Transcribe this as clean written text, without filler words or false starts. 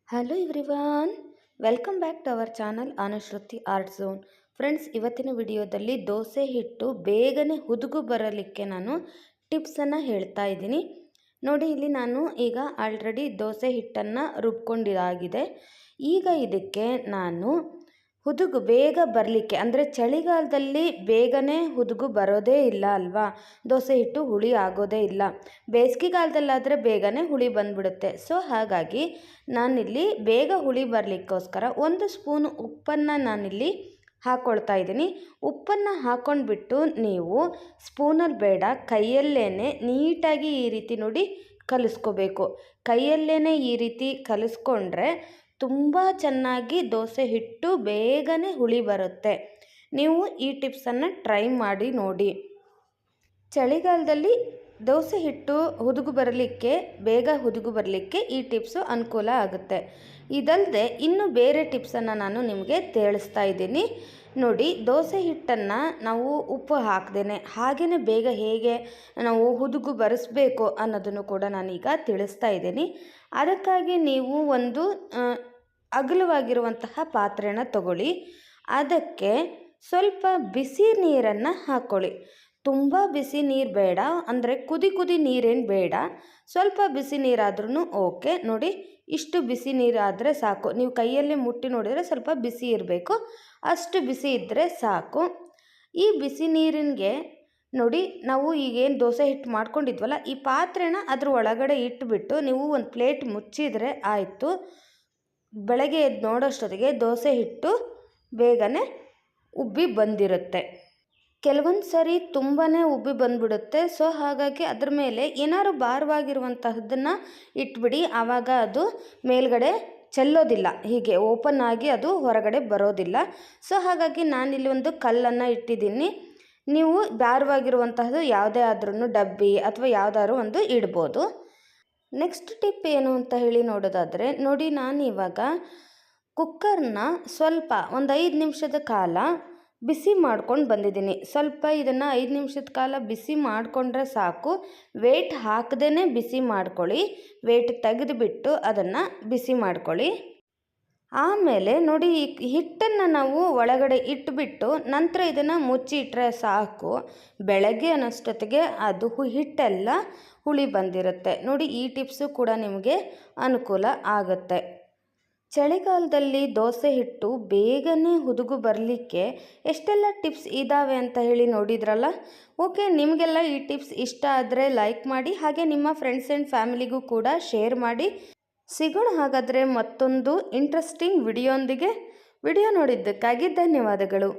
Hello everyone, welcome back to our channel Anushruti art zone. Friends, ಇವತ್ತಿನ ವಿಡಿಯೋದಲ್ಲಿ ದೋಸೆ ಹಿಟ್ಟು ಬೇಗನೆ ಹುದುಗು ಬರಲಿಕ್ಕೆ ನಾನು ಟಿಪ್ಸನ್ನು ಹೇಳ್ತಾ ಇದ್ದೀನಿ. ನೋಡಿ, ಇಲ್ಲಿ ನಾನು ಈಗ ಆಲ್ರೆಡಿ ದೋಸೆ ಹಿಟ್ಟನ್ನು ರುಬ್ಕೊಂಡಿದ್ದಾಗಿದೆ. ಈಗ ಇದಕ್ಕೆ ನಾನು ಹುದುಗು ಬೇಗ ಬರಲಿಕ್ಕೆ, ಅಂದರೆ ಚಳಿಗಾಲದಲ್ಲಿ ಬೇಗನೆ ಹುದುಗು ಬರೋದೇ ಇಲ್ಲ ಅಲ್ವಾ, ದೋಸೆ ಹಿಟ್ಟು ಹುಳಿ ಆಗೋದೇ ಇಲ್ಲ. ಬೇಸಿಗೆಗಾಲದಲ್ಲಾದರೆ ಬೇಗನೆ ಹುಳಿ ಬಂದ್ಬಿಡುತ್ತೆ. ಸೊ ಹಾಗಾಗಿ ನಾನಿಲ್ಲಿ ಬೇಗ ಹುಳಿ ಬರಲಿಕ್ಕೋಸ್ಕರ 1 ಸ್ಪೂನ್ ಉಪ್ಪನ್ನು ನಾನಿಲ್ಲಿ ಹಾಕ್ಕೊಳ್ತಾ ಇದ್ದೀನಿ. ಉಪ್ಪನ್ನು ಹಾಕ್ಕೊಂಡ್ಬಿಟ್ಟು ನೀವು ಸ್ಪೂನಲ್ಲಿ ಬೇಡ, ಕೈಯಲ್ಲೇ ನೀಟಾಗಿ ಈ ರೀತಿ ನೋಡಿ ಕಲಿಸ್ಕೋಬೇಕು. ಕೈಯಲ್ಲೇ ಈ ರೀತಿ ಕಲಿಸ್ಕೊಂಡ್ರೆ ತುಂಬ ಚೆನ್ನಾಗಿ ದೋಸೆ ಹಿಟ್ಟು ಬೇಗನೆ ಹುಳಿ ಬರುತ್ತೆ. ನೀವು ಈ ಟಿಪ್ಸನ್ನು ಟ್ರೈ ಮಾಡಿ ನೋಡಿ. ಚಳಿಗಾಲದಲ್ಲಿ ದೋಸೆ ಹಿಟ್ಟು ಹುದುಗು ಬರಲಿಕ್ಕೆ, ಬೇಗ ಹುದುಗು ಬರಲಿಕ್ಕೆ ಈ ಟಿಪ್ಸು ಅನುಕೂಲ ಆಗುತ್ತೆ. ಇದಲ್ಲದೆ ಇನ್ನು ಬೇರೆ ಟಿಪ್ಸನ್ನು ನಾನು ನಿಮಗೆ ತಿಳಿಸ್ತಾ ಇದ್ದೀನಿ. ನೋಡಿ, ದೋಸೆ ಹಿಟ್ಟನ್ನು ನಾವು ಉಪ್ಪು ಹಾಕ್ದೇನೆ ಹಾಗೆಯೇ ಬೇಗ ಹೇಗೆ ನಾವು ಹುದುಗು ಬರೆಸಬೇಕು ಅನ್ನೋದನ್ನು ಕೂಡ ನಾನೀಗ ತಿಳಿಸ್ತಾ ಇದ್ದೀನಿ. ಅದಕ್ಕಾಗಿ ನೀವು ಒಂದು ಅಗಲವಾಗಿರುವಂತಹ ಪಾತ್ರೆನ ತಗೊಳ್ಳಿ. ಅದಕ್ಕೆ ಸ್ವಲ್ಪ ಬಿಸಿ ನೀರನ್ನು ಹಾಕ್ಕೊಳ್ಳಿ. ತುಂಬ ಬಿಸಿ ನೀರು ಬೇಡ, ಅಂದರೆ ಕುದಿ ನೀರೇನು ಬೇಡ. ಸ್ವಲ್ಪ ಬಿಸಿ ನೀರಾದ್ರೂ ಓಕೆ. ನೋಡಿ, ಇಷ್ಟು ಬಿಸಿ ನೀರಾದರೆ ಸಾಕು. ನೀವು ಕೈಯಲ್ಲಿ ಮುಟ್ಟಿ ನೋಡಿದರೆ ಸ್ವಲ್ಪ ಬಿಸಿ ಇರಬೇಕು, ಅಷ್ಟು ಬಿಸಿ ಇದ್ದರೆ ಸಾಕು. ಈ ಬಿಸಿ ನೀರಿನಿಗೆ ನೋಡಿ, ನಾವು ಈಗೇನು ದೋಸೆ ಹಿಟ್ಟು ಮಾಡ್ಕೊಂಡಿದ್ವಲ್ಲ, ಈ ಪಾತ್ರೆನ ಅದ್ರ ಒಳಗಡೆ ಇಟ್ಬಿಟ್ಟು ನೀವು ಒಂದು ಪ್ಲೇಟ್ ಮುಚ್ಚಿದರೆ ಆಯಿತು. ಬೆಳಗ್ಗೆ ಎದ್ದು ನೋಡೋಷ್ಟೊತ್ತಿಗೆ ದೋಸೆ ಹಿಟ್ಟು ಬೇಗನೆ ಉಬ್ಬಿ ಬಂದಿರುತ್ತೆ. ಕೆಲವೊಂದು ಸರಿ ತುಂಬಾ ಉಬ್ಬಿ ಬಂದ್ಬಿಡುತ್ತೆ. ಸೊ ಹಾಗಾಗಿ ಅದ್ರ ಮೇಲೆ ಏನಾದ್ರು ಭಾರವಾಗಿರುವಂತಹದ್ದನ್ನು ಇಟ್ಬಿಡಿ. ಆವಾಗ ಅದು ಮೇಲ್ಗಡೆ ಚೆಲ್ಲೋದಿಲ್ಲ, ಹೀಗೆ ಓಪನ್ ಆಗಿ ಅದು ಹೊರಗಡೆ ಬರೋದಿಲ್ಲ. ಸೊ ಹಾಗಾಗಿ ನಾನಿಲ್ಲಿ ಒಂದು ಕಲ್ಲನ್ನು ಇಟ್ಟಿದ್ದೀನಿ. ನೀವು ಭಾರವಾಗಿರುವಂತಹದ್ದು ಯಾವುದೇ ಆದ್ರೂ ಡಬ್ಬಿ ಅಥವಾ ಯಾವುದಾದ್ರು ಒಂದು ಇಡ್ಬೋದು. ನೆಕ್ಸ್ಟ್ ಟಿಪ್ ಏನು ಅಂತ ಹೇಳಿ ನೋಡೋದಾದರೆ, ನೋಡಿ, ನಾನು ಇವಾಗ ಕುಕ್ಕರ್ನ ಸ್ವಲ್ಪ ಒಂದು 5 ನಿಮಿಷದ ಕಾಲ ಬಿಸಿ ಮಾಡ್ಕೊಂಡು ಬಂದಿದ್ದೀನಿ. ಸ್ವಲ್ಪ ಇದನ್ನು 5 ನಿಮಿಷದ ಕಾಲ ಬಿಸಿ ಮಾಡಿಕೊಂಡ್ರೆ ಸಾಕು. ವೇಟ್ ಹಾಕದೇ ಬಿಸಿ ಮಾಡ್ಕೊಳ್ಳಿ. ವೇಟ್ ತೆಗೆದುಬಿಟ್ಟು ಅದನ್ನು ಬಿಸಿ ಮಾಡ್ಕೊಳ್ಳಿ. ಆಮೇಲೆ ನೋಡಿ, ಈ ಹಿಟ್ಟನ್ನು ನಾವು ಒಳಗಡೆ ಇಟ್ಬಿಟ್ಟು ನಂತರ ಇದನ್ನು ಮುಚ್ಚಿ ಇಟ್ಟರೆ ಸಾಕು. ಬೆಳಗ್ಗೆ ಅನ್ನೋಷ್ಟೊತ್ತಿಗೆ ಅದು ಹಿಟ್ಟೆಲ್ಲ ಹುಳಿ ಬಂದಿರುತ್ತೆ. ನೋಡಿ, ಈ ಟಿಪ್ಸು ಕೂಡ ನಿಮಗೆ ಅನುಕೂಲ ಆಗುತ್ತೆ. ಚಳಿಗಾಲದಲ್ಲಿ ದೋಸೆ ಹಿಟ್ಟು ಬೇಗನೆ ಹುದುಗು ಬರಲಿಕ್ಕೆ ಎಷ್ಟೆಲ್ಲ ಟಿಪ್ಸ್ ಇದ್ದಾವೆ ಅಂತ ಹೇಳಿ ನೋಡಿದ್ರಲ್ಲ. ಓಕೆ, ನಿಮಗೆಲ್ಲ ಈ ಟಿಪ್ಸ್ ಇಷ್ಟ ಆದರೆ ಲೈಕ್ ಮಾಡಿ, ಹಾಗೆ ನಿಮ್ಮ ಫ್ರೆಂಡ್ಸ್ ಆ್ಯಂಡ್ ಫ್ಯಾಮಿಲಿಗೂ ಕೂಡ ಶೇರ್ ಮಾಡಿ. ಸಿಗೋಣ ಹಾಗಾದರೆ ಮತ್ತೊಂದು ಇಂಟ್ರೆಸ್ಟಿಂಗ್ ವಿಡಿಯೋಂದಿಗೆ. ವಿಡಿಯೋ ನೋಡಿದ್ದಕ್ಕಾಗಿ ಧನ್ಯವಾದಗಳು.